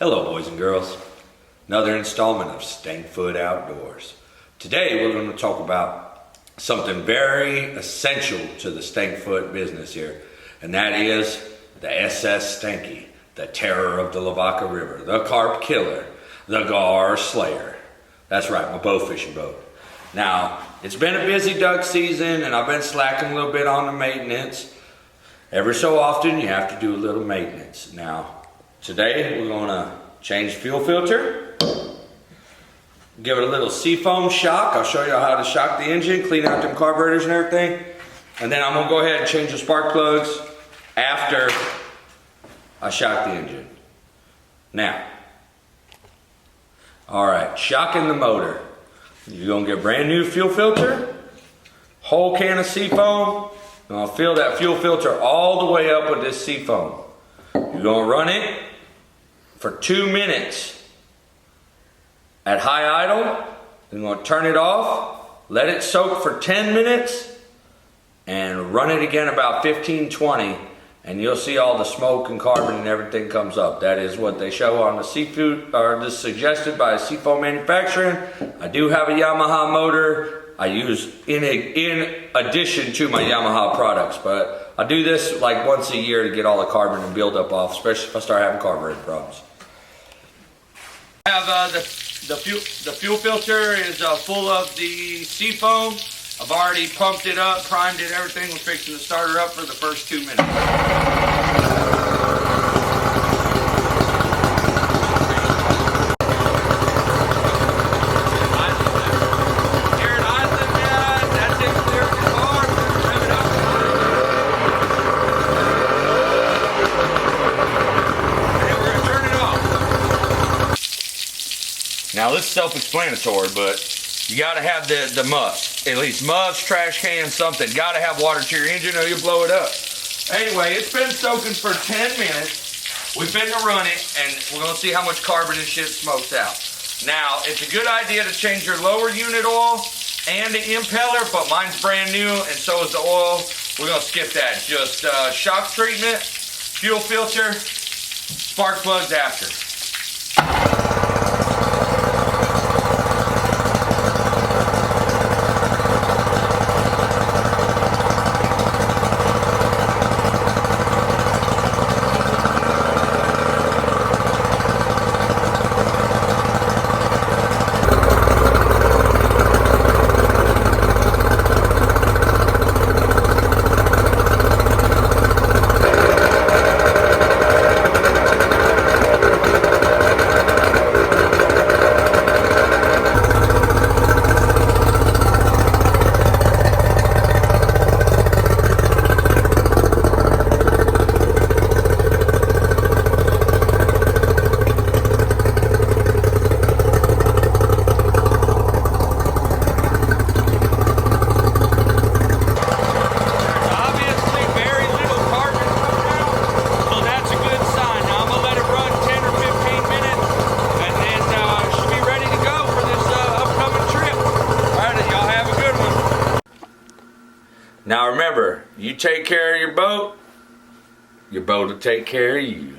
Hello boys and girls, another installment of Stankfoot Outdoors. Today we're going to talk about something very essential to the Stankfoot business here, and that is the SS Stanky, the terror of the Lavaca River, the carp killer, the gar slayer. That's right, my bow fishing boat. Now, it's been a busy duck season and I've been slacking a little bit on the maintenance. Every so often you have to do a little maintenance. Now, today we're going to change the fuel filter, give it a little seafoam shock. I'll show you how to shock the engine, clean out them carburetors and everything. And then I'm going to go ahead and change the spark plugs after I shock the engine. Now, alright, shocking the motor. You're going to get a brand new fuel filter, whole can of seafoam. And I'll fill that fuel filter all the way up with this seafoam. You're going to run it for 2 minutes at high idle. Then you're going to turn it off, let it soak for 10 minutes, and run it again about 15-20, and you'll see all the smoke and carbon and everything comes up. That is what they show on the seafood, or this suggested by Seafoam Manufacturing. I do have a Yamaha motor I use in addition to my Yamaha products, but I do this like once a year to get all the carbon and build up off, especially if I start having carburetor problems. I have the fuel filter is full of the seafoam. I've already pumped it up, primed it, everything. We're fixing to start her up for the first 2 minutes. Now this is self-explanatory, but you gotta have the must. At least must, trash can, something. Gotta have water to your engine or you'll blow it up. Anyway, it's been soaking for 10 minutes. We've been to run it and we're gonna see how much carbon and shit smokes out. Now, it's a good idea to change your lower unit oil and the impeller, but mine's brand new and so is the oil. We're gonna skip that. Just shock treatment, fuel filter, spark plugs after. Now remember, you take care of your boat will take care of you.